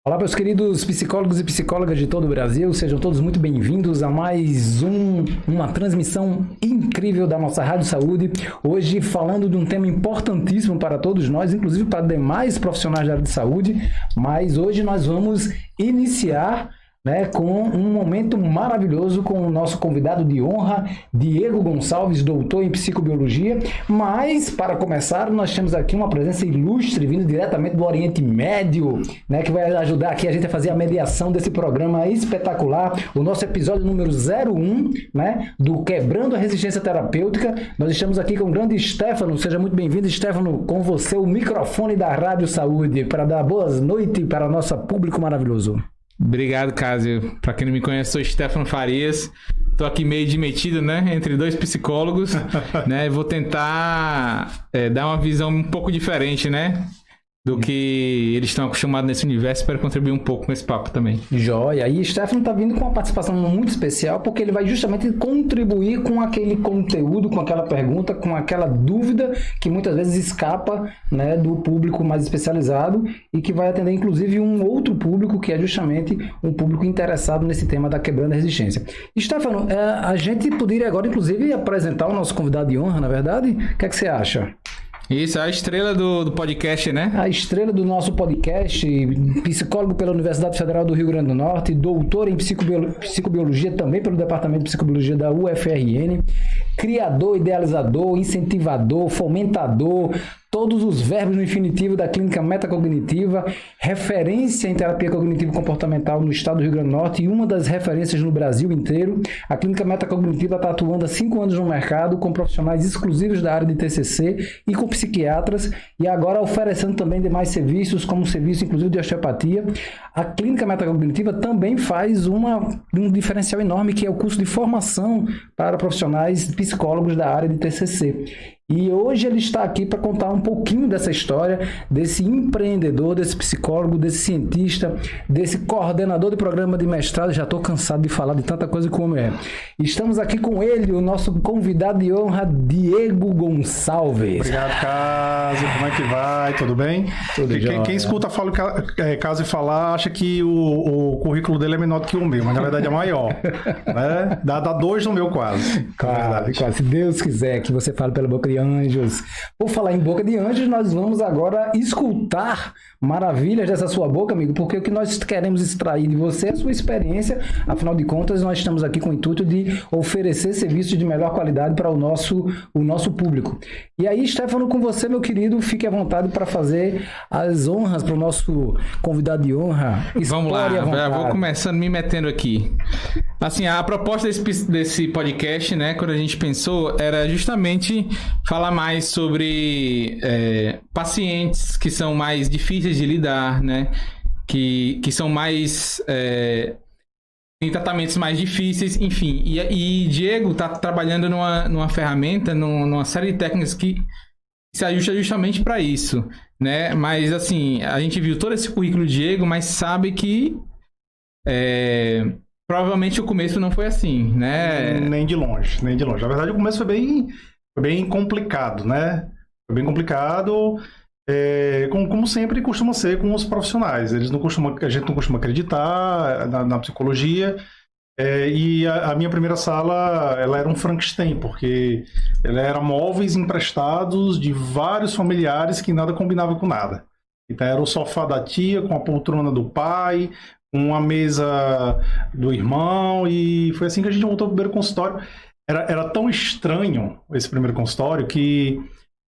Olá, meus queridos psicólogos e psicólogas de todo o Brasil, sejam todos muito bem-vindos a mais uma transmissão incrível da nossa Rádio Saúde. Hoje falando de um tema importantíssimo para todos nós, inclusive para demais profissionais da área de saúde, mas hoje nós vamos iniciar com um momento maravilhoso com o nosso convidado de honra, Diego Gonçalves, doutor em psicobiologia. Mas, para começar, nós temos aqui uma presença ilustre, vindo diretamente do Oriente Médio, que vai ajudar aqui a gente a fazer a mediação desse programa espetacular, o nosso episódio número 01, do Quebrando a Resistência Terapêutica. Nós estamos aqui com o grande Stefano. Seja muito bem-vindo, Stefano, com você, o microfone da Rádio Saúde, para dar boas noites para o nosso público maravilhoso. Obrigado, Cásio. Para quem não me conhece, sou Stefano Farias. Estou aqui meio de metido, entre dois psicólogos, Vou tentar dar uma visão um pouco diferente, do que eles estão acostumados nesse universo, para contribuir um pouco com esse papo também. Joia! E Stefano está vindo com uma participação muito especial, porque ele vai justamente contribuir com aquele conteúdo, com aquela pergunta, com aquela dúvida que muitas vezes escapa do público mais especializado e que vai atender inclusive um outro público, que é justamente um público interessado nesse tema da quebrando a resistência. Stefano, a gente poderia agora inclusive apresentar o nosso convidado de honra, na verdade? O que é que você acha? Isso, a estrela do podcast, A estrela do nosso podcast, psicólogo pela Universidade Federal do Rio Grande do Norte, doutor em psicobiologia também pelo Departamento de Psicologia da UFRN, criador, idealizador, incentivador, fomentador, todos os verbos no infinitivo da clínica metacognitiva, referência em terapia cognitivo-comportamental no estado do Rio Grande do Norte e uma das referências no Brasil inteiro. A clínica metacognitiva está atuando há 5 anos no mercado com profissionais exclusivos da área de TCC e com psiquiatras, e agora oferecendo também demais serviços, como serviço inclusive de osteopatia. A clínica metacognitiva também faz um diferencial enorme, que é o curso de formação para profissionais psicólogos da área de TCC. E hoje ele está aqui para contar um pouquinho dessa história, desse empreendedor, desse psicólogo, desse cientista, desse coordenador de programa de mestrado. Já estou cansado de falar de tanta coisa como é. Estamos aqui com ele, o nosso convidado de honra, Diego Gonçalves. Obrigado, Cásio. Como é que vai? Tudo bem? Tudo jóia. Quem escuta Cásio falar acha que o currículo dele é menor do que o meu, mas na verdade é maior. Dá 2 no meu quase. Quase. Se Deus quiser que você fale pela boca de anjos. Por falar em boca de anjos, nós vamos agora escutar maravilhas dessa sua boca, amigo, porque o que nós queremos extrair de você é a sua experiência. Afinal de contas, nós estamos aqui com o intuito de oferecer serviços de melhor qualidade para o nosso público. E aí, Stefano, com você, meu querido, fique à vontade para fazer as honras para o nosso convidado de honra. Vamos lá, já vou começando me metendo aqui. Assim, a proposta desse podcast, quando a gente pensou, era justamente falar mais sobre pacientes que são mais difíceis de lidar, que são mais... em tratamentos mais difíceis, enfim. E Diego está trabalhando numa ferramenta, numa série de técnicas que se ajusta justamente para isso, Mas, assim, a gente viu todo esse currículo do Diego, mas sabe que provavelmente o começo não foi assim, Nem de longe. Na verdade, o começo foi bem complicado, Foi bem complicado, como sempre costuma ser com os profissionais. A gente não costuma acreditar na psicologia. E a minha primeira sala, ela era um Frankenstein, porque ela era móveis emprestados de vários familiares que nada combinava com nada. Então era o sofá da tia com a poltrona do pai, uma mesa do irmão, e foi assim que a gente montou o primeiro consultório. Era tão estranho esse primeiro consultório que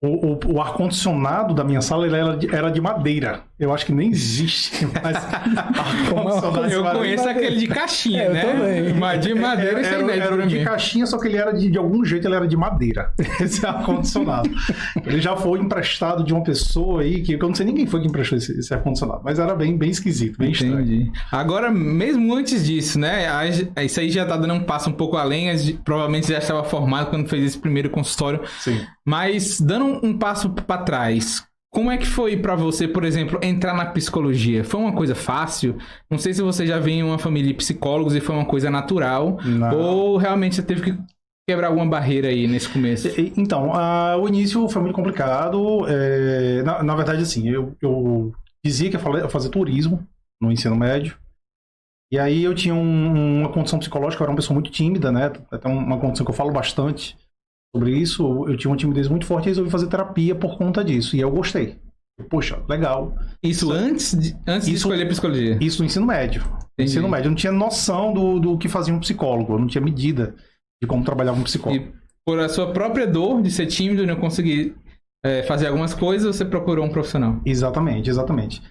o ar-condicionado da minha sala era de madeira. Eu acho que nem existe mais ar-condicionado. Eu conheço aquele de caixinha, eu também. Mas de madeira, isso é inédito era de caixinha, só que ele era de algum jeito, ele era de madeira. Esse ar-condicionado. Ele já foi emprestado de uma pessoa aí, que eu não sei ninguém foi que emprestou esse ar-condicionado, mas era bem esquisito, bem estranho. Agora, mesmo antes disso, isso aí já tá dando um passo um pouco além, provavelmente já estava formado quando fez esse primeiro consultório. Sim. Mas, dando um passo para trás, como é que foi para você, por exemplo, entrar na psicologia? Foi uma coisa fácil? Não sei se você já veio em uma família de psicólogos e foi uma coisa natural, ou realmente você teve que quebrar alguma barreira aí nesse começo? Então, o início foi muito complicado. Na verdade, assim, eu dizia que eu fazia turismo, no ensino médio. E aí eu tinha uma condição psicológica, eu era uma pessoa muito tímida, né? Até uma condição que eu falo bastante sobre isso. Eu tinha uma timidez muito forte e resolvi fazer terapia por conta disso. E eu gostei. Poxa, legal. Isso antes de escolher psicologia? Isso no ensino médio. No ensino médio. Eu não tinha noção do que fazia um psicólogo. Eu não tinha medida de como trabalhava um psicólogo. E por a sua própria dor de ser tímido e não conseguir fazer algumas coisas, você procurou um profissional? Exatamente, exatamente.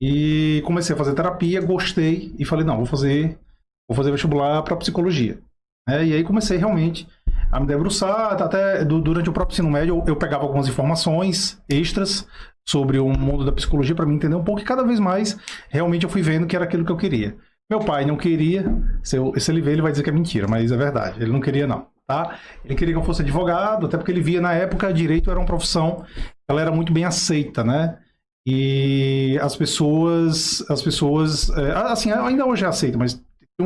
E comecei a fazer terapia, gostei e falei, não, vou fazer vestibular para psicologia. E aí comecei realmente a me debruçar, até durante o próprio ensino médio eu pegava algumas informações extras sobre o mundo da psicologia para me entender um pouco, e cada vez mais realmente eu fui vendo que era aquilo que eu queria. Meu pai não queria, se ele ver ele vai dizer que é mentira, mas é verdade, ele não queria não, tá? Ele queria que eu fosse advogado, até porque ele via na época direito era uma profissão, ela era muito bem aceita, né? E as pessoas assim, ainda hoje é aceita, mas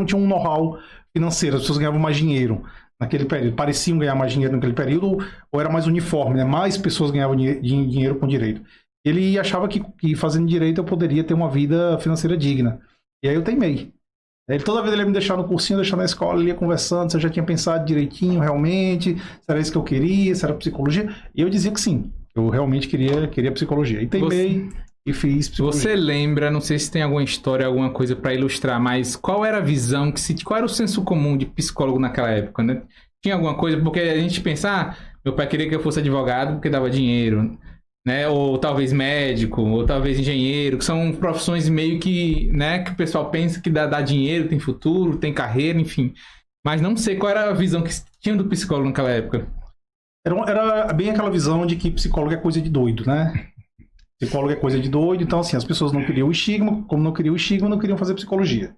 tinha um know-how financeiro, as pessoas ganhavam mais dinheiro naquele período, pareciam ganhar mais dinheiro naquele período, ou era mais uniforme, né? Mais pessoas ganhavam dinheiro com direito. Ele achava que fazendo direito eu poderia ter uma vida financeira digna. E aí eu teimei. Toda vez ele ia me deixar no cursinho, deixar na escola, ele ia conversando, se eu já tinha pensado direitinho, realmente, se era isso que eu queria, se era psicologia. E eu dizia que sim, eu realmente queria psicologia. E teimei e fiz psicologia. Você lembra, não sei se tem alguma história, alguma coisa para ilustrar, mas qual era a visão, qual era o senso comum de psicólogo naquela época, né? Tinha alguma coisa, porque a gente pensa, meu pai queria que eu fosse advogado porque dava dinheiro, né? Ou talvez médico, ou talvez engenheiro, que são profissões meio que, né, que o pessoal pensa que dá dinheiro, tem futuro, tem carreira, enfim. Mas não sei qual era a visão que tinha do psicólogo naquela época. Era bem aquela visão de que psicólogo é coisa de doido, né? Psicólogo é coisa de doido, então assim, as pessoas não queriam o estigma, como não queriam o estigma, não queriam fazer psicologia.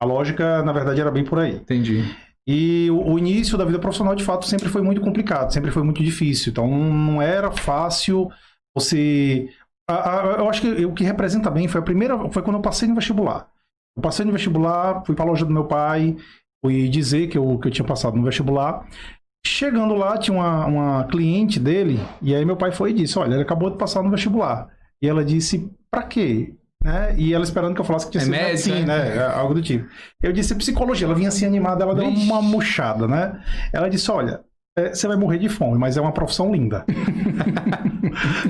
A lógica, na verdade, era bem por aí. Entendi. E o início da vida profissional, de fato, sempre foi muito complicado, sempre foi muito difícil. Então, não era fácil você... Eu acho que o que representa bem foi quando eu passei no vestibular. Eu passei no vestibular, fui para a loja do meu pai, fui dizer que eu tinha passado no vestibular. Chegando lá, tinha uma cliente dele, e aí meu pai foi e disse, olha, ele acabou de passar no vestibular. E ela disse, pra quê? E ela esperando que eu falasse que tinha sido medicina, né? Algo do tipo. Eu disse psicologia, ela vinha assim animada, ela deu uma murchada, né? Ela disse, olha, você vai morrer de fome, mas é uma profissão linda.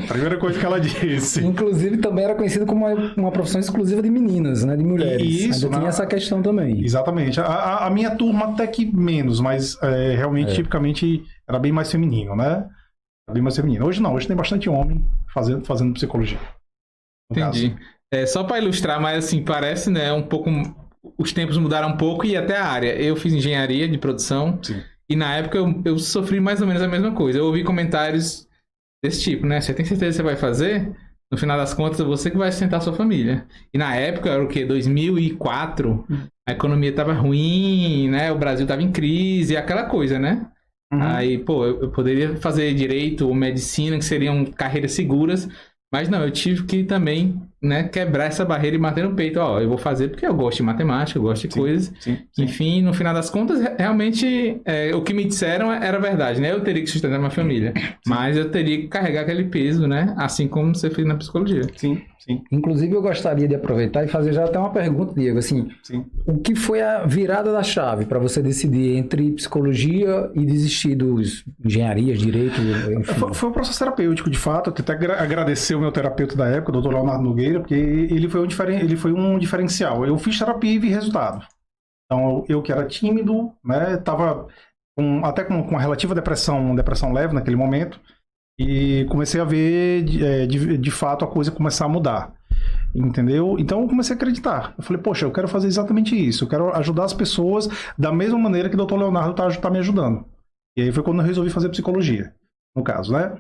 Primeira coisa que ela disse. Inclusive também era conhecido como uma profissão exclusiva de meninas, né? De mulheres. Isso, ainda tinha essa questão também. Exatamente. A minha turma até que menos, mas realmente, tipicamente, era bem mais feminino, né? Era bem mais feminino. Hoje não, hoje tem bastante homem fazendo psicologia. Entendi. Só para ilustrar, mas assim, parece, né, um pouco... Os tempos mudaram um pouco e até a área. Eu fiz engenharia de produção. Sim. E na época eu sofri mais ou menos a mesma coisa. Eu ouvi comentários desse tipo, né? Você tem certeza que você vai fazer? No final das contas, é você que vai sustentar a sua família. E na época, era o quê? 2004, a economia estava ruim, né? O Brasil estava em crise, aquela coisa, né? Uhum. Aí, pô, eu poderia fazer direito ou medicina, que seriam carreiras seguras, mas não, eu tive que também, né, quebrar essa barreira e bater no peito. Ó, eu vou fazer porque eu gosto de matemática, eu gosto de coisas. Sim. Enfim, no final das contas, realmente, o que me disseram era verdade, né? Eu teria que sustentar minha família, mas eu teria que carregar aquele peso, né? Assim como você fez na psicologia. Sim. Inclusive, eu gostaria de aproveitar e fazer já até uma pergunta, Diego. Assim, o que foi a virada da chave para você decidir entre psicologia e desistir dos engenharias, direito, enfim? Foi um processo terapêutico, de fato. Eu até agradecer o meu terapeuta da época, o Dr. Leonardo Nogueira, porque ele foi um diferencial. Eu fiz terapia e vi resultado. Então, eu que era tímido, né, estava até com uma relativa depressão leve naquele momento, e comecei a ver, de fato, a coisa começar a mudar. Entendeu? Então eu comecei a acreditar. Eu falei, poxa, eu quero fazer exatamente isso. Eu quero ajudar as pessoas da mesma maneira que o Dr. Leonardo tá me ajudando. E aí foi quando eu resolvi fazer psicologia, no caso, né?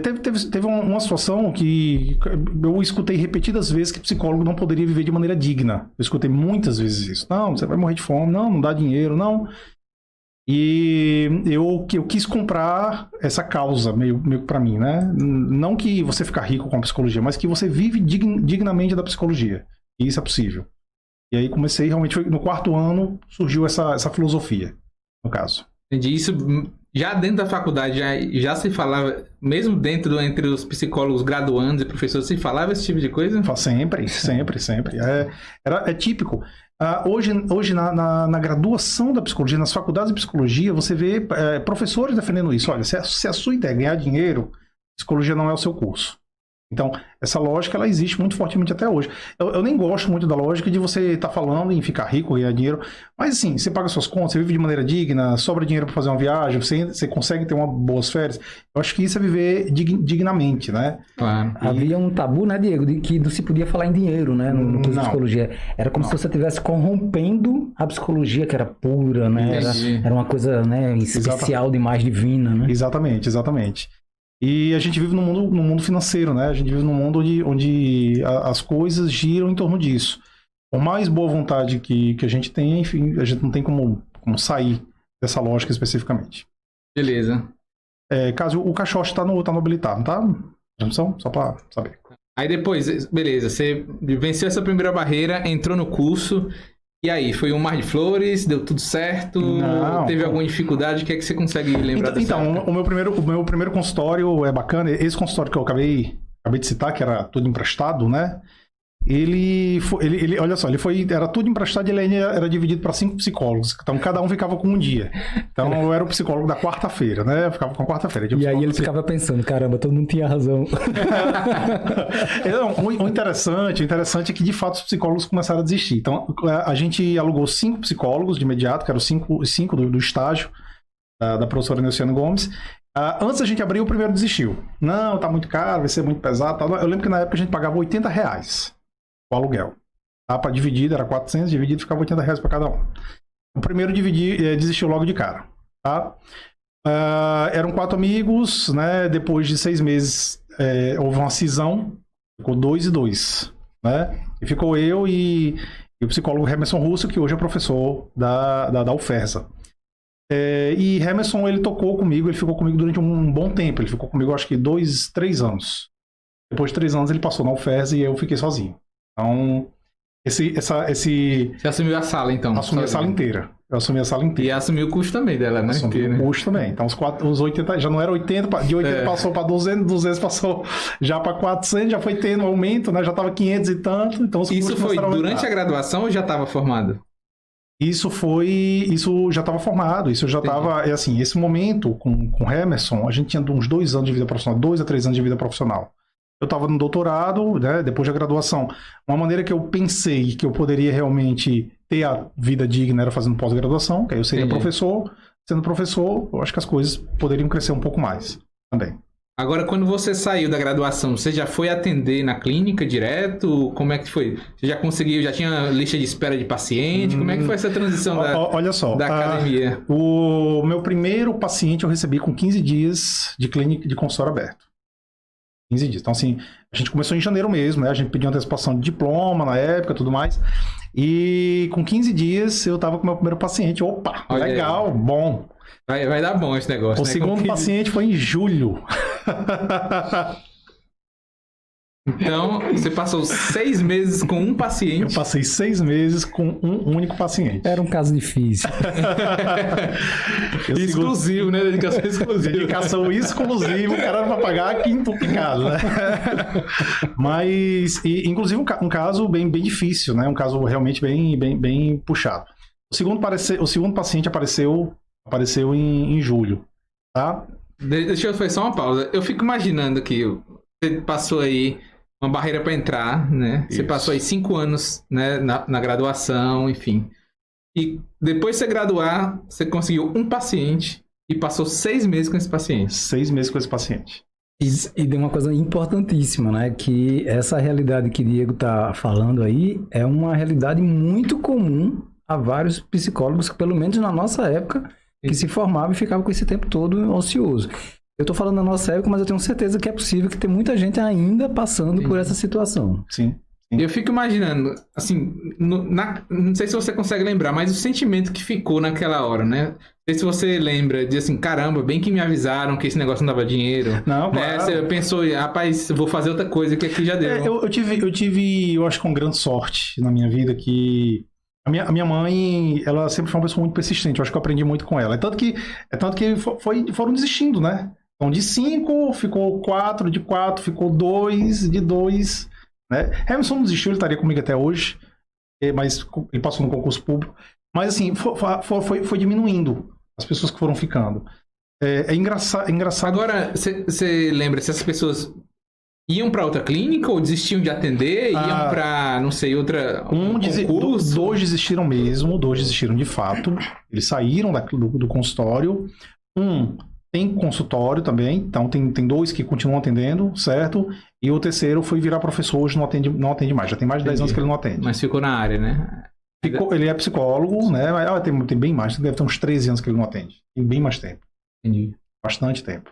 Teve uma situação que eu escutei repetidas vezes que psicólogo não poderia viver de maneira digna. Eu escutei muitas vezes isso. Não, você vai morrer de fome. Não dá dinheiro, não. E eu quis comprar essa causa meio para mim, né? Não que você ficar rico com a psicologia, mas que você vive dignamente da psicologia. E isso é possível. E aí comecei, realmente, no 4º ano, surgiu essa filosofia, no caso. Entendi. Isso já dentro da faculdade, já se falava, mesmo entre os psicólogos graduandos e professores, se falava esse tipo de coisa? Sempre. É típico. Hoje na graduação da psicologia, nas faculdades de psicologia, você vê professores defendendo isso. Olha, se a sua ideia é ganhar dinheiro, psicologia não é o seu curso. Então, essa lógica, ela existe muito fortemente até hoje. Eu nem gosto muito da lógica de você estar falando em ficar rico, ganhar dinheiro. Mas, assim, você paga suas contas, você vive de maneira digna, sobra dinheiro para fazer uma viagem, você consegue ter boas férias. Eu acho que isso é viver dignamente, né? Claro. Havia um tabu, né, Diego, de que não se podia falar em dinheiro, né, no curso de psicologia. Era como se você estivesse corrompendo a psicologia, que era pura, né? Era uma coisa, né, especial demais, divina, né? Exatamente. E a gente vive no mundo financeiro, né? A gente vive num mundo onde as coisas giram em torno disso. Por mais boa vontade que a gente tem, enfim, a gente não tem como sair dessa lógica especificamente. Beleza. Caso o caixote tá no habilitar, não tá? Transmissão? Só pra saber. Aí depois, beleza, você venceu essa primeira barreira, entrou no curso... E aí, foi um mar de flores? Deu tudo certo? Não, teve alguma dificuldade? O que é que você consegue lembrar dessa época? O meu primeiro consultório é bacana. Esse consultório que eu acabei de citar, que era tudo emprestado, né? Olha só, era tudo emprestado e ele era dividido para 5 psicólogos. Então, cada um ficava com um dia. Então, eu era o psicólogo da quarta-feira, né? Eu ficava com a quarta-feira. E aí ele ficava pensando, caramba, todo mundo tinha razão. O interessante é que, de fato, os psicólogos começaram a desistir. Então, a gente alugou 5 psicólogos de imediato, que eram os 5 do estágio da professora Neuciano Gomes. Antes a gente abrir, o primeiro desistiu. Não, tá muito caro, vai ser muito pesado. Tá. Eu lembro que na época a gente pagava R$80 o aluguel. Para dividir, era 400, dividido ficava R$80 para cada um. O primeiro desistiu logo de cara. Tá? Eram 4 amigos, né? Depois de 6 meses houve uma cisão, ficou 2 e 2. Né? E ficou eu e o psicólogo Hemerson Russo, que hoje é professor da UFERSA. E Hemerson, ele ficou comigo durante um bom tempo. Ele ficou comigo, acho que 2, 3 anos. Depois de 3 anos, ele passou na UFERSA e eu fiquei sozinho. Então, Você assumiu a sala, então? Assumi a sala inteira. Eu assumi a sala inteira. E assumiu o custo também dela, né? Assumi o custo também. Então, os 80, já não era 80, de 80 passou para 200, 200 passou já para 400, já foi tendo aumento, né? Já estava 500 e tanto. Então, isso foi durante a graduação ou já estava formado? Isso já estava formado, isso já estava, esse momento com o Hemerson, a gente tinha uns 2 anos de vida profissional, 2 a 3 anos de vida profissional. Eu estava no doutorado, né, depois da graduação. Uma maneira que eu pensei que eu poderia realmente ter a vida digna era fazendo pós-graduação, que aí eu seria professor. Sendo professor, eu acho que as coisas poderiam crescer um pouco mais também. Agora, quando você saiu da graduação, você já foi atender na clínica direto? Como é que foi? Você já conseguiu, já tinha lista de espera de paciente? Como é que foi essa transição olha só, da academia? O meu primeiro paciente eu recebi com 15 dias de clínica de consultório aberto. 15 dias. Então, assim, a gente começou em janeiro mesmo, né? A gente pediu antecipação de diploma na época e tudo mais. E com 15 dias eu tava com o meu primeiro paciente. Opa, olha legal, aí. Bom. Vai dar bom esse negócio. O segundo paciente foi em julho. Então, você passou 6 meses com um paciente. Eu passei 6 meses com um único paciente. Era um caso difícil. Exclusivo, né? Dedicação exclusiva. Dedicação exclusiva, o cara era pra pagar quintuplicado, né? Mas, inclusive, um caso bem difícil, né? Um caso realmente bem puxado. O segundo paciente apareceu em julho, tá? Deixa eu fazer só uma pausa. Eu fico imaginando que você passou aí uma barreira para entrar, né? Isso. Você passou aí 5 anos, né, na graduação, enfim. E depois de você graduar, você conseguiu um paciente e passou 6 meses com esse paciente. 6 meses com esse paciente. E tem uma coisa importantíssima, né? Que essa realidade que o Diego tá falando aí é uma realidade muito comum a vários psicólogos, pelo menos na nossa época, que se formavam e ficavam com esse tempo todo ocioso. Eu tô falando da nossa época, mas eu tenho certeza que é possível que tem muita gente ainda passando por essa situação. Sim. Eu fico imaginando, assim, não sei se você consegue lembrar, mas o sentimento que ficou naquela hora, né? Não sei se você lembra de assim, caramba, bem que me avisaram que esse negócio não dava dinheiro. Não, né? claro. Você pensou, rapaz, vou fazer outra coisa que aqui já deu. Eu tive, eu acho que uma grande sorte na minha vida que A minha mãe, ela sempre foi uma pessoa muito persistente. Eu acho que eu aprendi muito com ela. É tanto que foram desistindo, né? Então, de 5, ficou 4, de 4, ficou 2, de 2, né? Hamilton não desistiu, ele estaria comigo até hoje, mas ele passou no concurso público. Mas, assim, foi diminuindo as pessoas que foram ficando. É engraçado. Agora, você lembra se essas pessoas iam para outra clínica ou desistiam de atender? Iam para, não sei, outra concurso? 2 desistiram mesmo, 2 desistiram de fato. Eles saíram do consultório. Tem consultório também, então tem 2 que continuam atendendo, certo? E o terceiro foi virar professor, hoje não atende mais. Já tem mais de 10 anos que ele não atende. Mas ficou na área, né? Ele é psicólogo, né? Mas tem bem mais, deve ter uns 13 anos que ele não atende. Tem bem mais tempo. Entendi. Bastante tempo.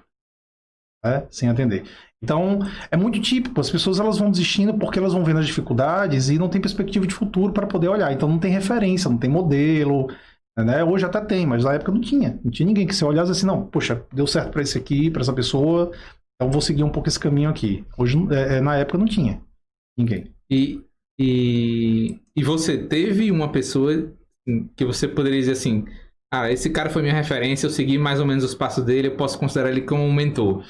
Né? Sem atender. Então, é muito típico. As pessoas elas vão desistindo porque elas vão vendo as dificuldades e não tem perspectiva de futuro para poder olhar. Então, não tem referência, não tem modelo. Né? Hoje até tem, mas na época não tinha. Não tinha ninguém que você olhasse assim, não, poxa, deu certo para esse aqui, para essa pessoa, então vou seguir um pouco esse caminho aqui. Hoje, na época não tinha ninguém. E você teve uma pessoa que você poderia dizer assim, esse cara foi minha referência, eu segui mais ou menos os passos dele, eu posso considerar ele como um mentor?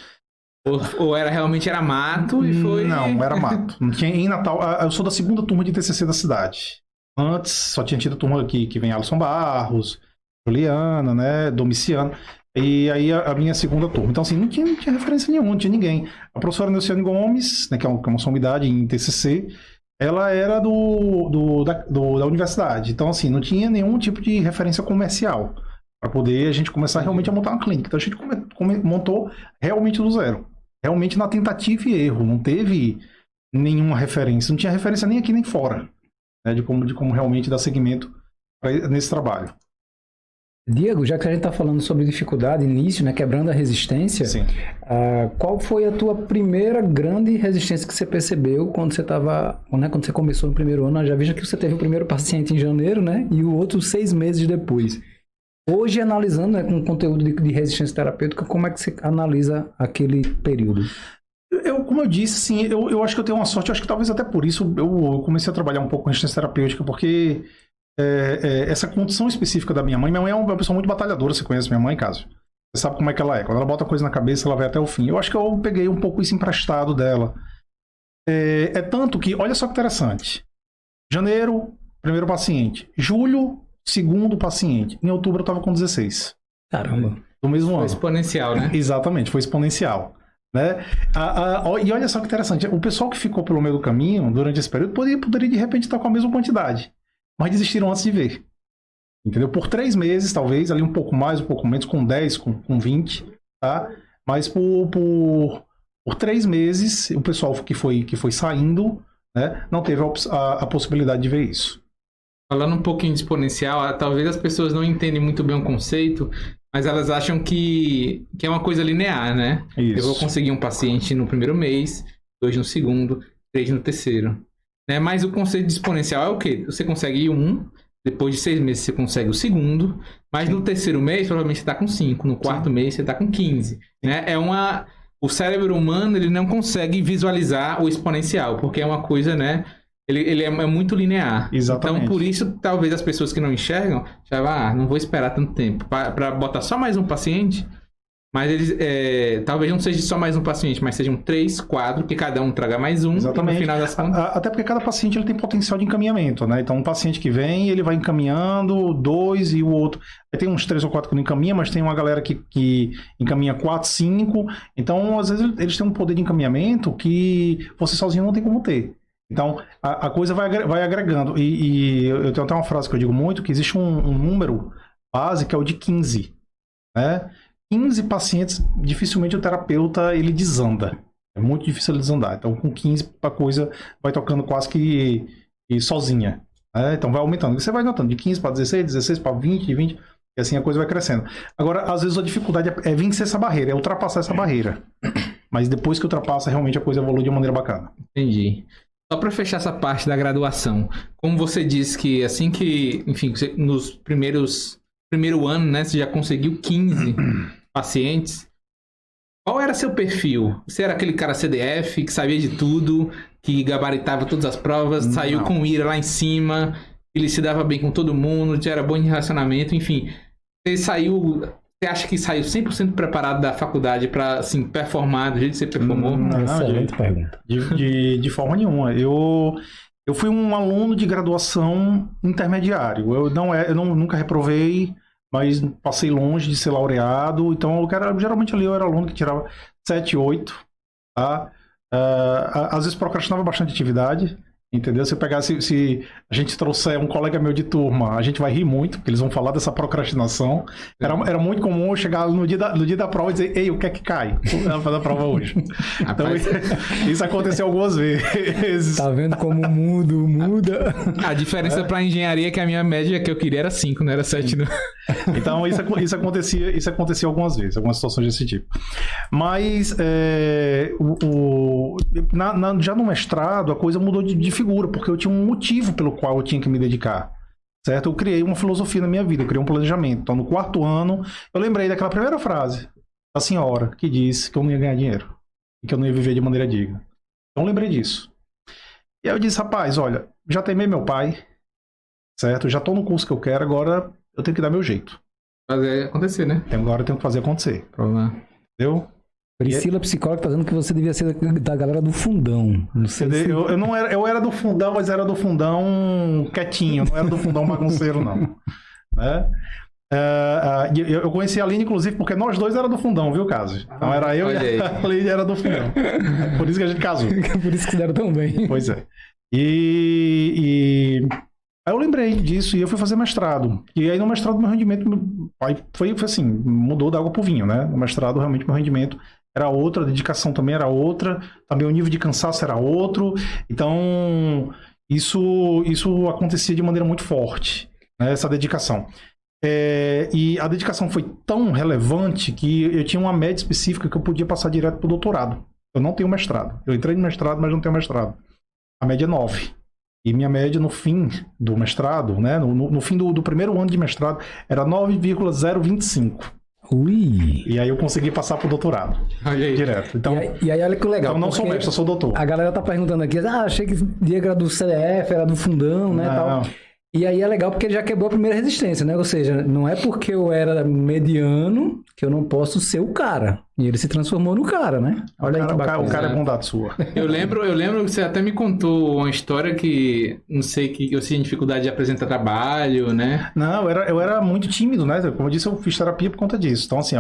Ou realmente era mato e foi... Não, era mato. Não tinha, em Natal, eu sou da 2ª turma de TCC da cidade. Antes, só tinha tido a turma aqui que vem Alisson Barros, Juliana, né, Domiciano, e aí a minha 2ª turma. Então, assim, não tinha referência nenhuma, não tinha ninguém. A professora Nelciane Gomes, né, que é uma sumidade em TCC, ela era da universidade. Então, assim, não tinha nenhum tipo de referência comercial para poder a gente começar realmente a montar uma clínica. Então, a gente montou realmente do zero. Realmente na tentativa e erro. Não teve nenhuma referência. Não tinha referência nem aqui nem fora. De como realmente dar seguimento nesse trabalho. Diego, já que a gente está falando sobre dificuldade, início, né, quebrando a resistência, qual foi a tua primeira grande resistência que você percebeu quando você estava, né, quando você começou no primeiro ano? Já veja que você teve o primeiro paciente em janeiro, né, e o outro 6 meses depois. Hoje, analisando, né, com conteúdo de resistência terapêutica, como é que você analisa aquele período? Como eu disse, sim, eu acho que eu tenho uma sorte, eu acho que talvez até por isso eu comecei a trabalhar um pouco com resistência terapêutica, porque essa condição específica da minha mãe é uma pessoa muito batalhadora, você conhece minha mãe, Cássio? Você sabe como é que ela é, quando ela bota coisa na cabeça, ela vai até o fim. Eu acho que eu peguei um pouco isso emprestado dela. Tanto que, olha só que interessante, janeiro, primeiro paciente, julho, segundo paciente, em outubro eu estava com 16. Caramba. Do mesmo ano. Foi exponencial, né? Exatamente, foi exponencial. Né? E olha só que interessante, o pessoal que ficou pelo meio do caminho durante esse período poderia de repente estar com a mesma quantidade, mas desistiram antes de ver, entendeu? Por 3 meses talvez, ali um pouco mais, um pouco menos, com 10, com 20, tá? Mas por 3 meses o pessoal que foi saindo, né, não teve a possibilidade de ver isso. Falando um pouquinho de exponencial, talvez as pessoas não entendem muito bem o conceito, mas elas acham que é uma coisa linear, né? Isso. Eu vou conseguir um paciente no primeiro mês, 2 no segundo, 3 no terceiro. Né? Mas o conceito de exponencial é o quê? Você consegue 1, depois de 6 meses você consegue o segundo, mas no terceiro mês provavelmente você está com 5, no quarto mês você está com 15. Né? O cérebro humano ele não consegue visualizar o exponencial, porque é uma coisa, né? Ele é muito linear. Exatamente. Então, por isso, talvez as pessoas que não enxergam, já vão, não vou esperar tanto tempo para botar só mais um paciente, mas eles talvez não seja só mais um paciente, mas sejam 3, 4, que cada um traga mais um. Exatamente. No final das contas... Até porque cada paciente ele tem potencial de encaminhamento, né? Então, um paciente que vem, ele vai encaminhando 2 e o outro... Aí tem uns 3 ou 4 que não encaminha, mas tem uma galera que encaminha 4, 5. Então, às vezes, eles têm um poder de encaminhamento que você sozinho não tem como ter. Então, a coisa vai agregando. E eu tenho até uma frase que eu digo muito, que existe um número base, que é o de 15. Né? 15 pacientes, dificilmente o terapeuta ele desanda. É muito difícil ele desandar. Então, com 15, a coisa vai tocando quase que sozinha. Né? Então, vai aumentando. Você vai notando de 15 para 16, 16 para 20, 20, e assim a coisa vai crescendo. Agora, às vezes a dificuldade é vencer essa barreira, é ultrapassar essa barreira. Mas depois que ultrapassa, realmente a coisa evolui de uma maneira bacana. Entendi. Só para fechar essa parte da graduação, como você disse que assim que, enfim, nos primeiro ano, né, você já conseguiu 15 pacientes, qual era seu perfil? Você era aquele cara CDF, que sabia de tudo, que gabaritava todas as provas, saiu com ira lá em cima, ele se dava bem com todo mundo, era bom em relacionamento, enfim. Você acha que saiu 100% preparado da faculdade para, assim, performar do jeito que você performou? Excelente pergunta. De forma nenhuma. Eu fui um aluno de graduação intermediário. Eu nunca reprovei, mas passei longe de ser laureado. Então, geralmente ali eu era aluno que tirava 7, 8. Tá? Às vezes procrastinava bastante atividade. Entendeu? Se eu pegar, se a gente trouxer um colega meu de turma, a gente vai rir muito, porque eles vão falar dessa procrastinação. Era muito comum eu chegar no dia da prova e dizer, ei, o que é que cai? Vamos fazer a prova hoje. Então, isso aconteceu algumas vezes. Tá vendo como o mundo muda? A diferença pra engenharia é que a minha média que eu queria era 5, não era 7. Não. Então, isso acontecia algumas vezes, algumas situações desse tipo. Mas, já no mestrado, a coisa mudou de figura, porque eu tinha um motivo pelo qual eu tinha que me dedicar, certo? Eu criei uma filosofia na minha vida, eu criei um planejamento. Então, no 4º ano, eu lembrei daquela primeira frase da senhora que disse que eu não ia ganhar dinheiro e que eu não ia viver de maneira digna. Então, eu lembrei disso. E aí eu disse, rapaz, olha, já teimei meu pai, certo? Já estou no curso que eu quero, agora eu tenho que dar meu jeito. Fazer acontecer, né? Agora eu tenho que fazer acontecer. Provar. Entendeu? Priscila, psicóloga, tá dizendo que você devia ser da galera do fundão. Não sei se... eu era do fundão, mas era do fundão quietinho, não era do fundão bagunceiro, não. Né? Eu conheci a Aline, inclusive, porque nós dois era do fundão, viu, Cássio? Então era eu e a Aline era do fundão. Por isso que a gente casou. Por isso que deram tão bem. Pois é. Aí eu lembrei disso e eu fui fazer mestrado. E aí no mestrado meu rendimento foi assim, mudou da água pro vinho, né? No mestrado realmente meu rendimento era outra, a dedicação também era outra, também o nível de cansaço era outro. Então, isso acontecia de maneira muito forte, né, essa dedicação. E a dedicação foi tão relevante que eu tinha uma média específica que eu podia passar direto para o doutorado. Eu não tenho mestrado. Eu entrei no mestrado, mas não tenho mestrado. A média é 9. E minha média no fim do mestrado, né, no fim do primeiro ano de mestrado, era 9,025. Ui! E aí eu consegui passar pro doutorado. Direto. Então, e aí olha que legal. Então não sou mestre, eu sou doutor. A galera tá perguntando aqui, achei que era do CDF, era do fundão, né, tal. E aí é legal porque ele já quebrou a primeira resistência, né? Ou seja, não é porque eu era mediano que eu não posso ser o cara. E ele se transformou no cara, né? Olha aí que bacana. O cara é bondade sua. Eu lembro que você até me contou uma história que, não sei, que eu tinha dificuldade de apresentar trabalho, né? Não, eu era muito tímido, né? Como eu disse, eu fiz terapia por conta disso. Então, assim,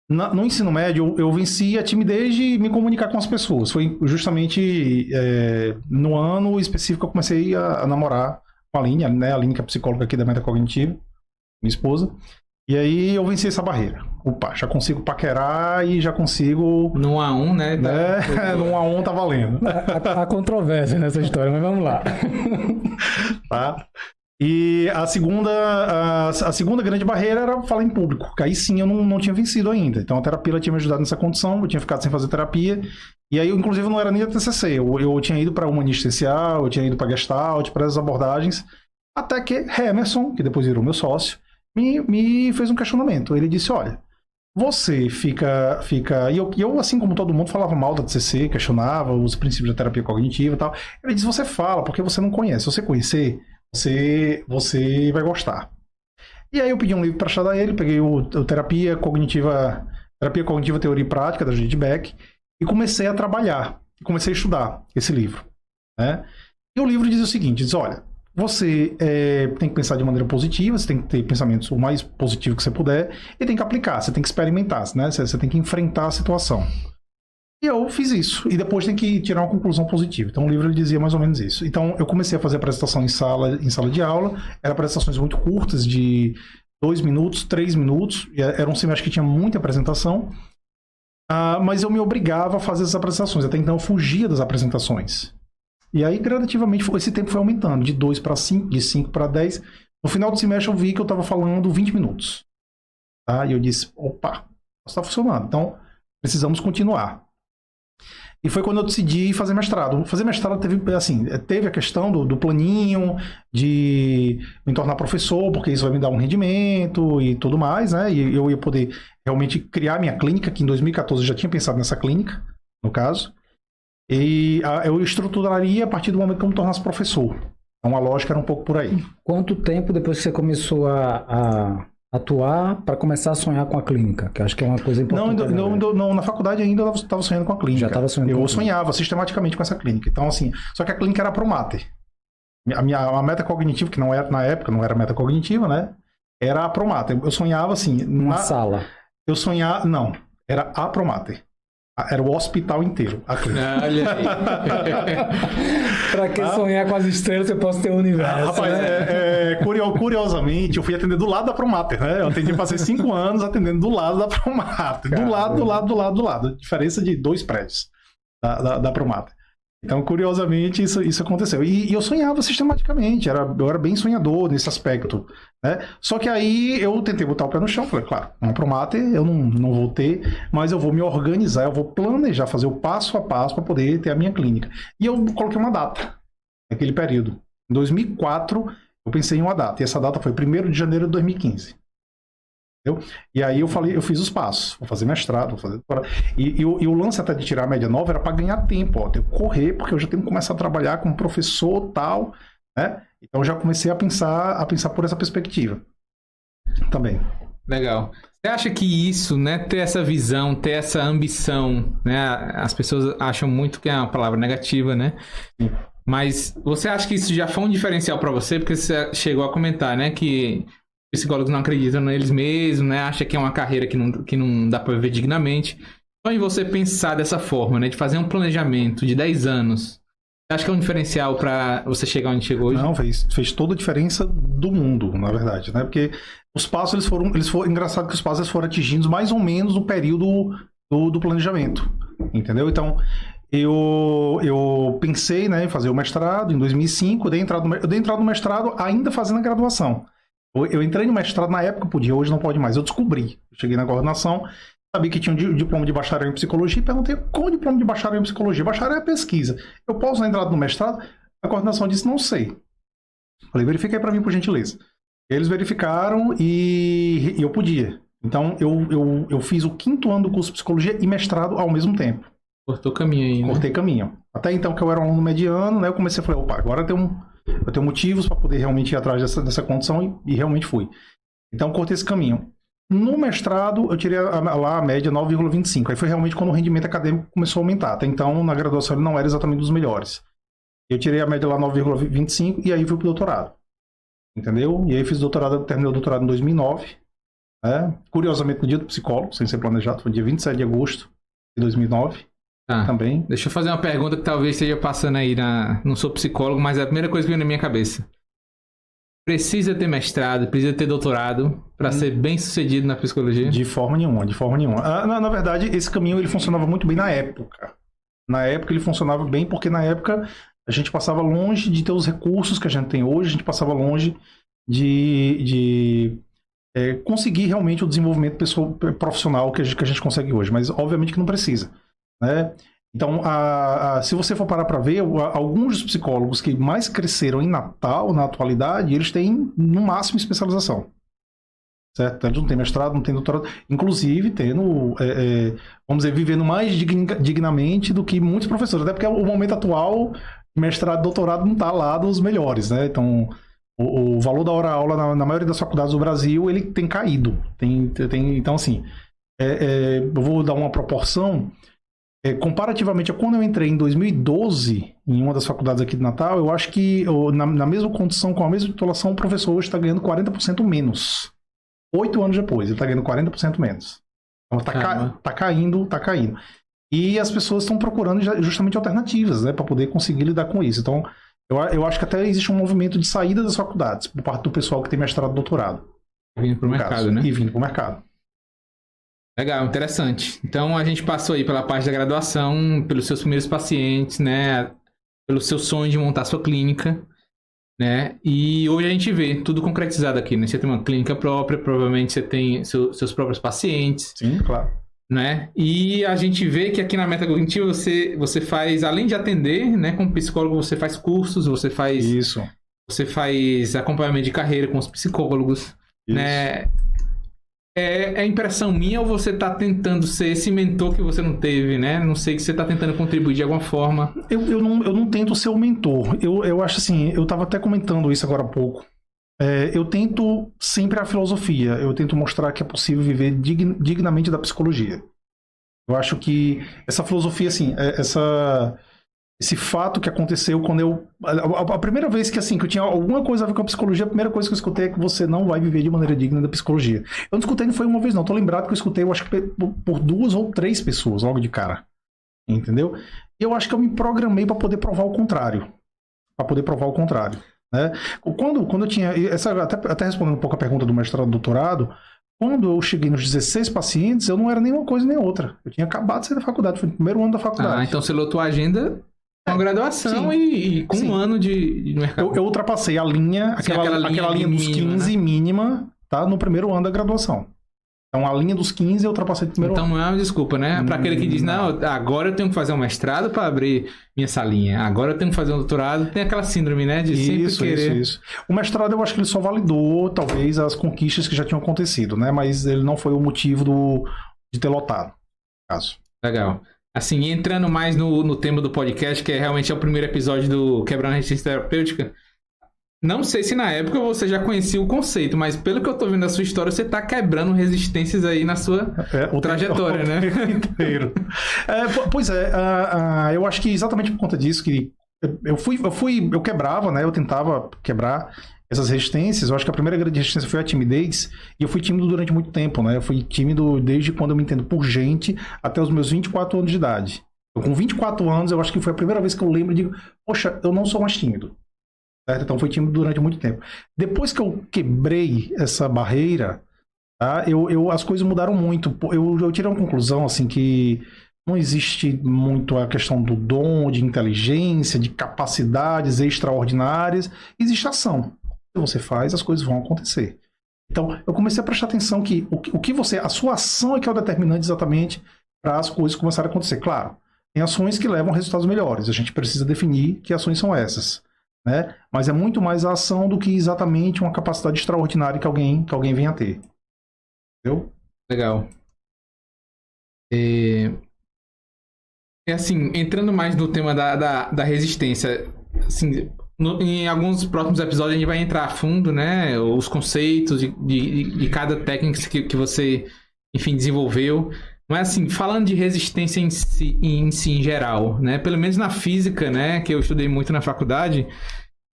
no ensino médio, eu venci a timidez de me comunicar com as pessoas. Foi justamente no ano específico que eu comecei a namorar com a Aline, né? A Aline, que é psicóloga aqui da Metacognitiva, minha esposa. E aí eu venci essa barreira. Opa, já consigo paquerar e já consigo... No 1-1, né? No 1-1 tá valendo. Há controvérsia nessa história, mas vamos lá. Tá? E a segunda grande barreira era falar em público, que aí sim eu não tinha vencido ainda. Então a terapia tinha me ajudado nessa condição, eu tinha ficado sem fazer terapia. E aí, inclusive, não era nem a TCC. Eu tinha ido para uma existencial, eu tinha ido para Gestalt, para essas abordagens. Até que Emerson, que depois virou meu sócio, me fez um questionamento. Ele disse, olha, você fica... E eu, assim como todo mundo, falava mal da TCC, questionava os princípios da terapia cognitiva e tal. Ele disse, você fala porque você não conhece. Se você conhecer, você vai gostar. E aí eu pedi um livro para achar ele, peguei o Terapia Cognitiva, Teoria e Prática, da Judith Beck, e comecei a trabalhar, comecei a estudar esse livro, né? E o livro diz o seguinte, diz, olha, você tem que pensar de maneira positiva, você tem que ter pensamentos o mais positivo que você puder, e tem que aplicar, você tem que experimentar, né? Você tem que enfrentar a situação. E eu fiz isso, e depois tem que tirar uma conclusão positiva. Então o livro ele dizia mais ou menos isso. Então eu comecei a fazer apresentação em sala de aula, eram apresentações muito curtas, de 2 minutos, 3 minutos, era um semestre que tinha muita apresentação, mas eu me obrigava a fazer essas apresentações, até então eu fugia das apresentações. E aí gradativamente esse tempo foi aumentando, de 2 para 5, de 5 para 10. No final do semestre eu vi que eu estava falando 20 minutos. Tá? E eu disse, opa, isso está funcionando, então precisamos continuar. E foi quando eu decidi fazer mestrado. Fazer mestrado teve a questão do planinho, de me tornar professor, porque isso vai me dar um rendimento e tudo mais, né? E eu ia poder realmente criar minha clínica, que em 2014 eu já tinha pensado nessa clínica, no caso. E eu estruturaria a partir do momento que eu me tornasse professor. Então a lógica era um pouco por aí. Quanto tempo depois que você começou a atuar para começar a sonhar com a clínica? Que eu acho que é uma coisa importante. Não, na faculdade ainda eu estava sonhando com a clínica. Já estava sonhando. Eu sonhava sistematicamente com essa clínica. Então, assim, só que a clínica era pro mater. A meta cognitiva, que não era, na época não era meta cognitiva, né? Era a pro mater. Eu sonhava assim. Uma sala. Eu sonhava. Não, era a pro mater. Era o hospital inteiro, a clínica. Olha aí. Pra quem sonhar com as estrelas, eu posso ter o universo. Rapaz, né? Curiosamente, eu fui atender do lado da Promater, né? Eu atendi, passei 5 anos atendendo do lado da Promater. Do lado. Diferença de 2 prédios da Promater. Então, curiosamente, isso aconteceu. E eu sonhava sistematicamente, eu era bem sonhador nesse aspecto, né? Só que aí eu tentei botar o pé no chão, falei, claro, uma Promater eu não vou ter, mas eu vou me organizar, eu vou planejar, fazer o passo a passo para poder ter a minha clínica. E eu coloquei uma data naquele período. Em 2004, eu pensei em uma data, e essa data foi 1º de janeiro de 2015. Entendeu? E aí eu fiz os passos, vou fazer mestrado, vou fazer doutorado. E o lance até de tirar a média 9 era para ganhar tempo, ó, tenho que correr, porque eu já tenho que começar a trabalhar como professor tal, né? Então eu já comecei a pensar por essa perspectiva também. Legal. Você acha que isso, né, ter essa visão, ter essa ambição, né, as pessoas acham muito que é uma palavra negativa, né? Sim. Mas você acha que isso já foi um diferencial para você? Porque você chegou a comentar, né, que psicólogos não acreditam neles mesmos, né? Acha que é uma carreira que não dá para viver dignamente. Só em você pensar dessa forma, né? De fazer um planejamento de 10 anos. Você acha que é um diferencial para você chegar onde chegou hoje? Não, fez toda a diferença do mundo, na verdade, né? Porque os passos, eles foram engraçado que os passos foram atingidos mais ou menos no período do planejamento, entendeu? Então, eu pensei, né, em fazer o mestrado em 2005, eu dei entrada no mestrado ainda fazendo a graduação. Eu entrei no mestrado na época, podia, hoje não pode mais. Eu descobri. Eu cheguei na coordenação, sabia que tinha um diploma de bacharel em psicologia e perguntei qual o diploma de bacharel em psicologia. Bacharel é pesquisa. Eu posso dar entrada no mestrado? A coordenação disse, não sei. Falei, verifiquei para mim, por gentileza. Eles verificaram e eu podia. Então, eu fiz o 5º ano do curso de psicologia e mestrado ao mesmo tempo. Cortou caminho aí, né? Cortei caminho. Até então, que eu era um aluno mediano, né? Eu comecei a falar, opa, agora eu tenho motivos para poder realmente ir atrás dessa condição e realmente fui. Então, cortei esse caminho. No mestrado, eu tirei lá a média 9,25. Aí foi realmente quando o rendimento acadêmico começou a aumentar. Até então, na graduação, ele não era exatamente dos melhores. Eu tirei a média lá 9,25 e aí fui pro doutorado. Entendeu? E aí fiz doutorado, terminei o doutorado em 2009. Né? Curiosamente, no dia do psicólogo, sem ser planejado, foi dia 27 de agosto de 2009. Também. Deixa eu fazer uma pergunta que talvez esteja passando aí Não sou psicólogo, mas é a primeira coisa que veio na minha cabeça. Precisa ter mestrado, precisa ter doutorado para ser bem sucedido na psicologia? De forma nenhuma. Na verdade, esse caminho ele funcionava muito bem na época. Na época ele funcionava bem porque na época a gente passava longe de ter os recursos que a gente tem hoje, a gente passava longe de conseguir realmente o desenvolvimento profissional que a gente consegue hoje. Mas obviamente que não precisa. Né? Então, se você for parar para ver, alguns dos psicólogos que mais cresceram em Natal, na atualidade, eles têm, no máximo, especialização. Certo? Eles não têm mestrado, não têm doutorado. Inclusive, tendo, vamos dizer, vivendo mais dignamente do que muitos professores. Até porque o momento atual, mestrado e doutorado não está lá dos melhores. Né? Então, o valor da hora-aula na maioria das faculdades do Brasil, ele tem caído. Então, assim, eu vou dar uma proporção... comparativamente a quando eu entrei em 2012 em uma das faculdades aqui de Natal, eu acho que na mesma condição, com a mesma titulação, o professor hoje está ganhando 40% menos. 8 anos depois, ele está ganhando 40% menos. Então tá caindo. E as pessoas estão procurando justamente alternativas, né, para poder conseguir lidar com isso. Então, eu acho que até existe um movimento de saída das faculdades, por parte do pessoal que tem mestrado e doutorado. Vindo para o mercado, né? E vindo para o mercado. Legal, interessante. Então a gente passou aí pela parte da graduação, pelos seus primeiros pacientes, né? Pelo seu sonho de montar sua clínica, né? E hoje a gente vê tudo concretizado aqui, né? Você tem uma clínica própria, provavelmente você tem seus próprios pacientes. Sim, claro. Né? E a gente vê que aqui na Meta Cognitiva você faz, além de atender, né? Como psicólogo, você faz cursos, você faz acompanhamento de carreira com os psicólogos, Isso. né? É impressão minha ou você tá tentando ser esse mentor que você não teve, né? Não sei, que você tá tentando contribuir de alguma forma. Eu não tento ser o mentor. Eu acho assim, eu tava até comentando isso agora há pouco. Eu tento sempre a filosofia. Eu tento mostrar que é possível viver dignamente da psicologia. Eu acho que essa filosofia, assim, esse fato que aconteceu quando a primeira vez que, assim, que eu tinha alguma coisa a ver com a psicologia, a primeira coisa que eu escutei é que você não vai viver de maneira digna da psicologia. Eu não escutei, não foi uma vez não. Tô lembrado que eu escutei, eu acho que por 2 ou 3 pessoas, logo de cara. Entendeu? E eu acho que eu me programei para poder provar o contrário. Né? Quando eu tinha... Até respondendo um pouco a pergunta do mestrado e doutorado, quando eu cheguei nos 16 pacientes, eu não era nem uma coisa nem outra. Eu tinha acabado de sair da faculdade, foi no primeiro ano da faculdade. Então você lotou a agenda com a graduação e com um ano de mercado. Eu ultrapassei a linha, aquela linha dos 15 né? Mínima, tá? No primeiro ano da graduação. Então a linha dos 15 eu ultrapassei no primeiro ano. Então não é uma desculpa, né? Para aquele que diz, não, agora eu tenho que fazer um mestrado para abrir minha salinha. Agora eu tenho que fazer um doutorado. Tem aquela síndrome, né? De sempre querer. Isso. O mestrado eu acho que ele só validou, talvez, as conquistas que já tinham acontecido, né? Mas ele não foi o motivo de ter lotado, no caso. Legal. Assim, entrando mais no tema do podcast, que realmente é o primeiro episódio do Quebrando a Resistência Terapêutica, não sei se na época você já conhecia o conceito, mas pelo que eu tô vendo da sua história, você tá quebrando resistências aí na sua trajetória, né? Inteiro. Pois é, eu acho que exatamente por conta disso que eu quebrava, né? Eu tentava quebrar essas resistências. Eu acho que a primeira grande resistência foi a timidez, e eu fui tímido durante muito tempo, né? Eu fui tímido desde quando eu me entendo por gente até os meus 24 anos de idade. Com 24 anos, eu acho que foi a primeira vez que eu lembro e digo, poxa, eu não sou mais tímido. Certo? Então foi tímido durante muito tempo. Depois que eu quebrei essa barreira, tá? As coisas mudaram muito. Eu tirei uma conclusão assim que não existe muito a questão do dom, de inteligência, de capacidades extraordinárias. Existe ação. Se você faz, as coisas vão acontecer. Então eu comecei a prestar atenção que a sua ação é que é o determinante exatamente para as coisas começarem a acontecer. Claro, tem ações que levam a resultados melhores. A gente precisa definir que ações são essas. Né? Mas é muito mais a ação do que exatamente uma capacidade extraordinária que alguém venha a ter. Entendeu? Legal. E assim, entrando mais no tema da resistência, assim, em alguns próximos episódios a gente vai entrar a fundo, né? Os conceitos de cada técnica que você, enfim, desenvolveu. Mas assim, falando de resistência em si em geral, né? Pelo menos na física, né? Que eu estudei muito na faculdade,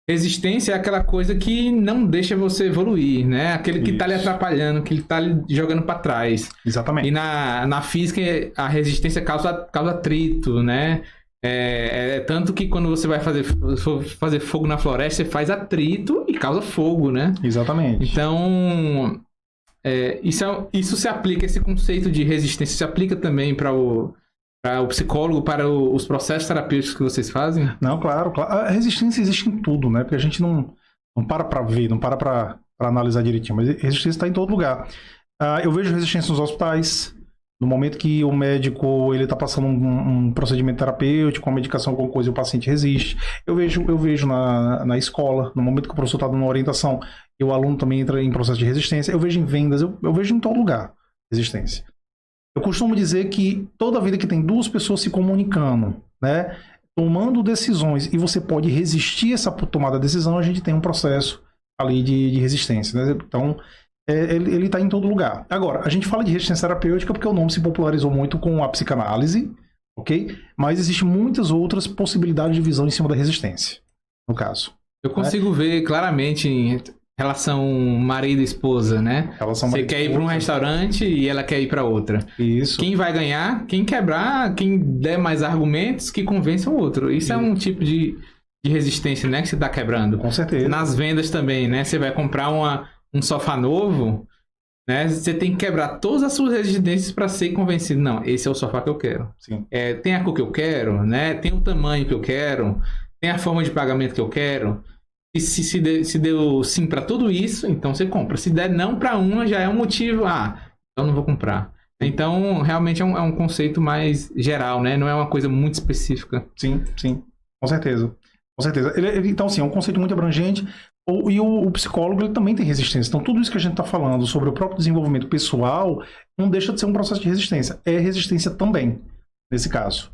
resistência é aquela coisa que não deixa você evoluir, né? Aquele que tá lhe atrapalhando, que tá lhe jogando para trás. Exatamente. E na física, a resistência causa atrito, né? Tanto que quando você vai fazer fogo na floresta, você faz atrito e causa fogo, né? Exatamente. Então... isso se aplica, esse conceito de resistência se aplica também para o psicólogo, para os processos terapêuticos que vocês fazem? Não, claro. A resistência existe em tudo, né? Porque a gente não para ver, não para analisar direitinho, mas a resistência está em todo lugar. Eu vejo resistência nos hospitais. No momento que o médico ele está passando um procedimento terapêutico, uma medicação, alguma coisa, e o paciente resiste. Eu vejo na escola, no momento que o professor está dando uma orientação, e o aluno também entra em processo de resistência. Eu vejo em vendas, eu vejo em todo lugar resistência. Eu costumo dizer que toda vida que tem 2 pessoas se comunicando, né, tomando decisões, e você pode resistir essa tomada de decisão, a gente tem um processo ali de resistência, né? Então, ele está em todo lugar. Agora, a gente fala de resistência terapêutica porque o nome se popularizou muito com a psicanálise, ok? Mas existem muitas outras possibilidades de visão em cima da resistência, no caso. Eu consigo ver claramente em relação marido e esposa, né? Você quer ir para um restaurante e ela quer ir para outra. Isso. Quem vai ganhar? Quem quebrar, quem der mais argumentos que convença o outro. Isso é um tipo de resistência, né? Que você está quebrando. Com certeza. Nas vendas também, né? Você vai comprar um sofá novo, né? Você tem que quebrar todas as suas resistências para ser convencido. Não, esse é o sofá que eu quero. Sim. Tem a cor que eu quero, né? Tem o tamanho que eu quero, tem a forma de pagamento que eu quero. E se deu sim para tudo isso, então você compra. Se der não para uma, já é um motivo. Eu não vou comprar. Então, realmente é um conceito mais geral, né? Não é uma coisa muito específica. Sim, com certeza. Com certeza. Então, sim, é um conceito muito abrangente. E o psicólogo ele também tem resistência. Então, tudo isso que a gente está falando sobre o próprio desenvolvimento pessoal não deixa de ser um processo de resistência. É resistência também, nesse caso.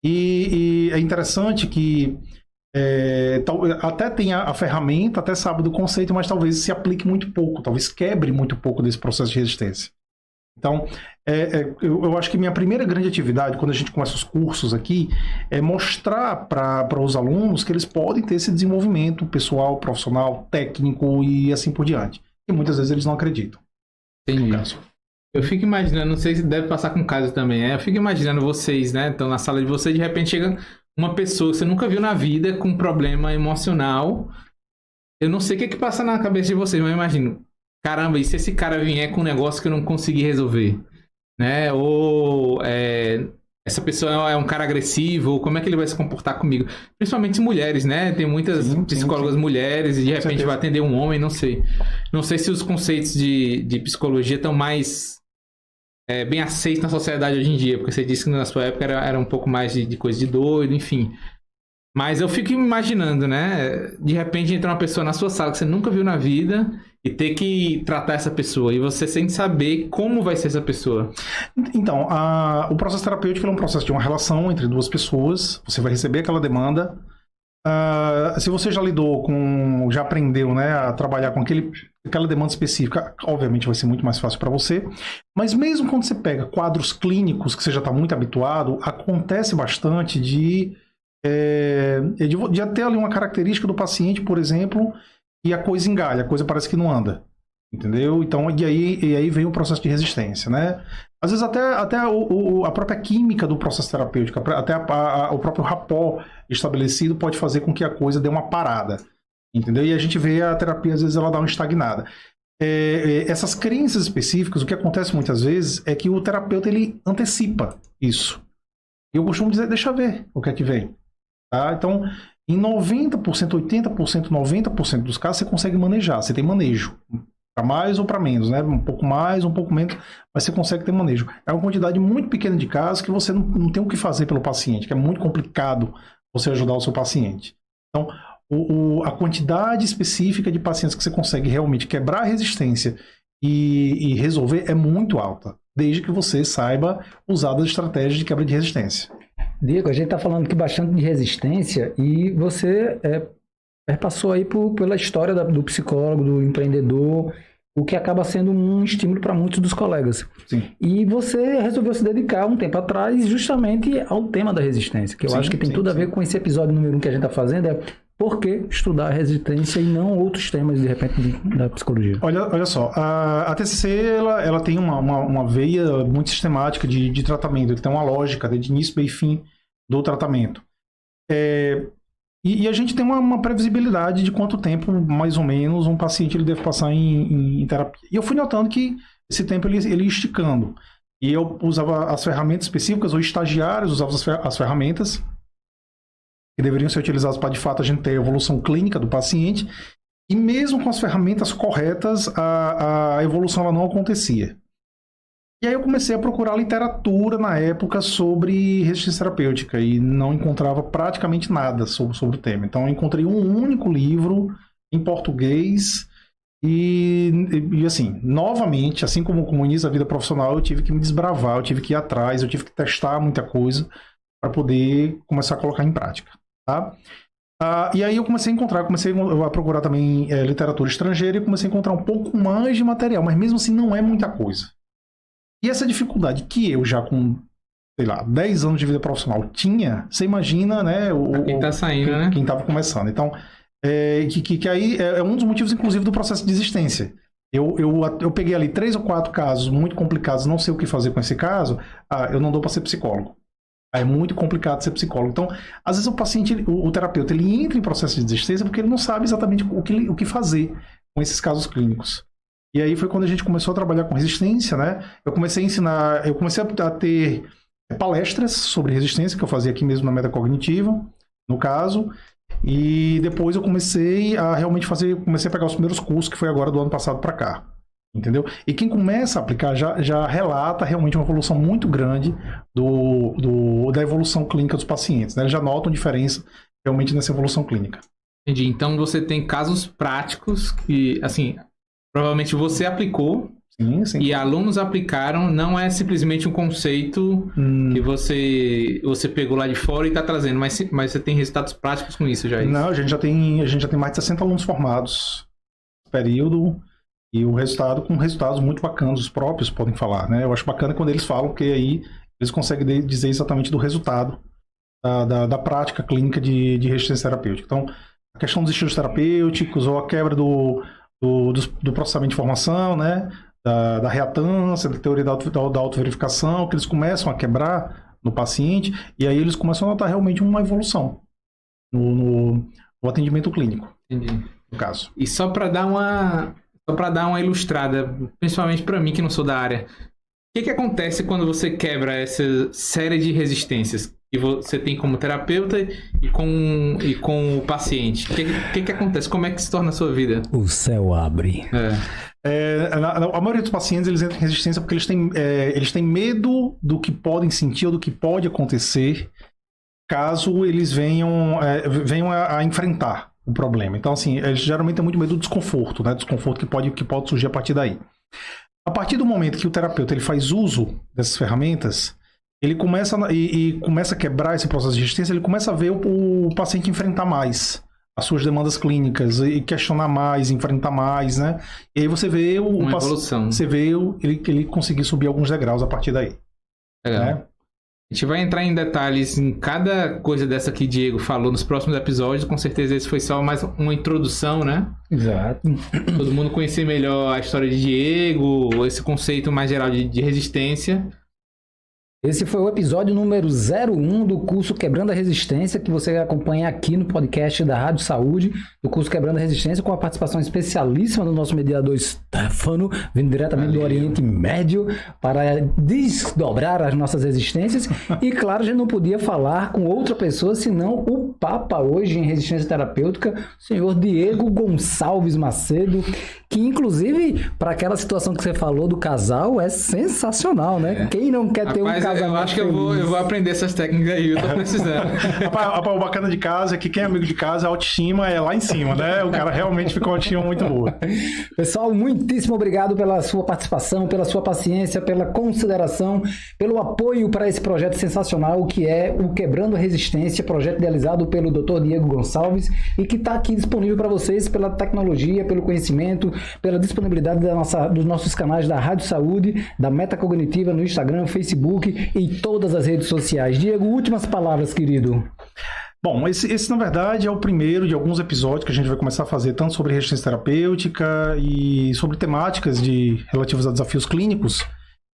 E é interessante que até tenha a ferramenta, até sabe do conceito, mas talvez se aplique muito pouco, talvez quebre muito pouco desse processo de resistência. Então, eu acho que minha primeira grande atividade, quando a gente começa os cursos aqui, é mostrar para os alunos que eles podem ter esse desenvolvimento pessoal, profissional, técnico e assim por diante. E muitas vezes eles não acreditam. Entendi. Eu fico imaginando, não sei se deve passar com caso também, eu fico imaginando vocês, né? Então, na sala de vocês, de repente chega uma pessoa que você nunca viu na vida com um problema emocional. Eu não sei o que passa na cabeça de vocês, mas eu imagino. Caramba, e se esse cara vier com um negócio que eu não consegui resolver? Né? Ou essa pessoa é um cara agressivo, ou como é que ele vai se comportar comigo? Principalmente mulheres, né? Tem muitas psicólogas mulheres e de repente vai atender um homem, não sei. Não sei se os conceitos de psicologia estão mais bem aceitos na sociedade hoje em dia, porque você disse que na sua época era um pouco mais de coisa de doido, enfim. Mas eu fico imaginando, né? De repente entra uma pessoa na sua sala que você nunca viu na vida e ter que tratar essa pessoa. E você sem saber como vai ser essa pessoa. Então, o processo terapêutico é um processo de uma relação entre duas pessoas. Você vai receber aquela demanda. Se você já já aprendeu, né, a trabalhar com aquela demanda específica, obviamente vai ser muito mais fácil para você. Mas mesmo quando você pega quadros clínicos que você já está muito habituado, acontece bastante de ter ali uma característica do paciente, por exemplo, e a coisa engalha, a coisa parece que não anda, entendeu? Então, e aí vem o processo de resistência, né? Às vezes até a própria química do processo terapêutico, até o próprio rapport estabelecido pode fazer com que a coisa dê uma parada, entendeu? E a gente vê a terapia, às vezes, ela dá uma estagnada. Essas crenças específicas, o que acontece muitas vezes é que o terapeuta, ele antecipa isso. E eu costumo dizer, deixa ver o que é que vem. Tá? Então, em 90%, 80%, 90% dos casos você consegue manejar, você tem manejo. Para mais ou para menos, né? Um pouco mais, um pouco menos, mas você consegue ter manejo. É uma quantidade muito pequena de casos que você não tem o que fazer pelo paciente, que é muito complicado você ajudar o seu paciente. Então, a quantidade específica de pacientes que você consegue realmente quebrar a resistência e resolver é muito alta, desde que você saiba usar das estratégias de quebra de resistência. Diego, a gente está falando aqui bastante de resistência e você passou aí pela história do psicólogo, do empreendedor, o que acaba sendo um estímulo para muitos dos colegas. Sim. E você resolveu se dedicar um tempo atrás justamente ao tema da resistência, que eu acho que tem tudo a ver com esse episódio número 1 que a gente está fazendo, por que estudar a resistência e não outros temas, de repente, da psicologia? Olha só, a TCC ela tem uma veia muito sistemática de tratamento, ele tem uma lógica de início, meio e fim do tratamento. E a gente tem uma previsibilidade de quanto tempo, mais ou menos, um paciente ele deve passar em terapia. E eu fui notando que esse tempo ele ia esticando. E eu usava as ferramentas específicas, os estagiários usavam as ferramentas que deveriam ser utilizadas para, de fato, a gente ter a evolução clínica do paciente. E mesmo com as ferramentas corretas, a evolução ela não acontecia. E aí eu comecei a procurar literatura na época sobre resistência terapêutica e não encontrava praticamente nada sobre o tema. Então eu encontrei um único livro em português e assim, novamente, assim como no início da vida profissional, eu tive que me desbravar, eu tive que ir atrás, eu tive que testar muita coisa para poder começar a colocar em prática. Tá? E aí eu comecei a procurar também literatura estrangeira e comecei a encontrar um pouco mais de material, mas mesmo assim não é muita coisa. E essa dificuldade que eu já com, sei lá, 10 anos de vida profissional tinha, você imagina, né? Quem tá saindo, né? Quem tava começando. Então, que aí é um dos motivos, inclusive, do processo de desistência. Eu peguei ali 3 ou 4 casos muito complicados, não sei o que fazer com esse caso, eu não dou para ser psicólogo. É muito complicado ser psicólogo. Então, às vezes o paciente, o terapeuta, ele entra em processo de desistência porque ele não sabe exatamente o que fazer com esses casos clínicos. E aí foi quando a gente começou a trabalhar com resistência, né? Eu comecei a ensinar, eu comecei a ter palestras sobre resistência, que eu fazia aqui mesmo na Metacognitiva, no caso. E depois eu comecei a realmente comecei a pegar os primeiros cursos, que foi agora do ano passado para cá. Entendeu? E quem começa a aplicar já relata realmente uma evolução muito grande da evolução clínica dos pacientes, né? Eles já notam diferença realmente nessa evolução clínica. Entendi. Então você tem casos práticos que, assim, provavelmente você aplicou Sim. e alunos aplicaram, não é simplesmente um conceito que você pegou lá de fora e está trazendo, mas você tem resultados práticos com isso já? É isso? Não, a gente já tem mais de 60 alunos formados nesse período e o resultado com resultados muito bacanas, os próprios podem falar, né? Eu acho bacana quando eles falam, porque aí eles conseguem dizer exatamente do resultado da prática clínica de resistência terapêutica. Então, a questão dos estilos terapêuticos ou a quebra do processamento de informação, né? Da reatância, da teoria da autoverificação, que eles começam a quebrar no paciente e aí eles começam a notar realmente uma evolução no atendimento clínico. Entendi. No caso. E só para dar uma ilustrada, principalmente para mim que não sou da área, o que acontece quando você quebra essa série de resistências que você tem como terapeuta e com o paciente? O que acontece? Como é que se torna a sua vida? O céu abre. A maioria dos pacientes eles entram em resistência porque eles têm medo do que podem sentir ou do que pode acontecer caso eles venham a enfrentar o problema. Então, assim, eles geralmente têm muito medo do desconforto, né? Desconforto que pode surgir a partir daí. A partir do momento que o terapeuta ele faz uso dessas ferramentas, ele começa a quebrar esse processo de resistência, ele começa a ver o paciente enfrentar mais as suas demandas clínicas e questionar mais, enfrentar mais, né? E aí você vê uma evolução. Você vê ele conseguir subir alguns degraus a partir daí. Legal. Né? A gente vai entrar em detalhes em cada coisa dessa que o Diego falou nos próximos episódios. Com certeza esse foi só mais uma introdução, né? Exato. Todo mundo conhecer melhor a história de Diego, esse conceito mais geral de resistência. Esse foi o episódio número 01 do curso Quebrando a Resistência, que você acompanha aqui no podcast da Rádio Saúde, do curso Quebrando a Resistência, com a participação especialíssima do nosso mediador Stefano, vindo diretamente do Oriente Médio, para desdobrar as nossas resistências. E, claro, a gente não podia falar com outra pessoa, senão o Papa hoje em resistência terapêutica, o senhor Diego Gonçalves Macedo, que, inclusive, para aquela situação que você falou do casal, é sensacional, né? Quem não quer ter um casamento eu acho que eu vou aprender essas técnicas aí, eu tô precisando. O bacana de casa é que quem é amigo de casa, a autoestima é lá em cima, né? O cara realmente ficou uma autoestima muito boa. Pessoal, muitíssimo obrigado pela sua participação, pela sua paciência, pela consideração, pelo apoio para esse projeto sensacional que é o Quebrando a Resistência, projeto idealizado pelo Dr. Diego Gonçalves e que está aqui disponível para vocês pela tecnologia, pelo conhecimento, pela disponibilidade dos nossos canais da Rádio Saúde, da Metacognitiva no Instagram, Facebook e todas as redes sociais. Diego, últimas palavras, querido. Bom, esse na verdade é o primeiro de alguns episódios que a gente vai começar a fazer tanto sobre resistência terapêutica e sobre temáticas relativas a desafios clínicos,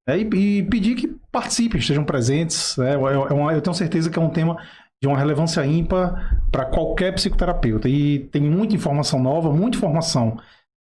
né? E pedir que participem, estejam presentes, né? Eu tenho certeza que é um tema de uma relevância ímpar para qualquer psicoterapeuta e tem muita informação nova, muita informação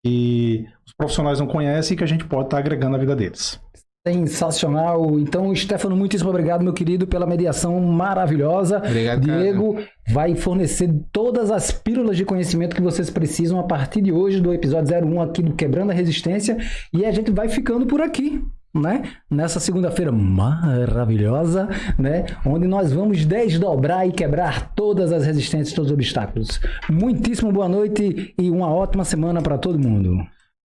que os profissionais não conhecem e que a gente pode estar agregando na vida deles. Sensacional. Então, Stefano, muitíssimo obrigado, meu querido, pela mediação maravilhosa. Obrigado, Diego cara. vai fornecer todas as pílulas de conhecimento que vocês precisam a partir de hoje, do episódio 01 aqui do Quebrando a Resistência. E a gente vai ficando por aqui, né? Nessa segunda-feira maravilhosa, né? Onde nós vamos desdobrar e quebrar todas as resistências, todos os obstáculos. Muitíssimo boa noite e uma ótima semana para todo mundo.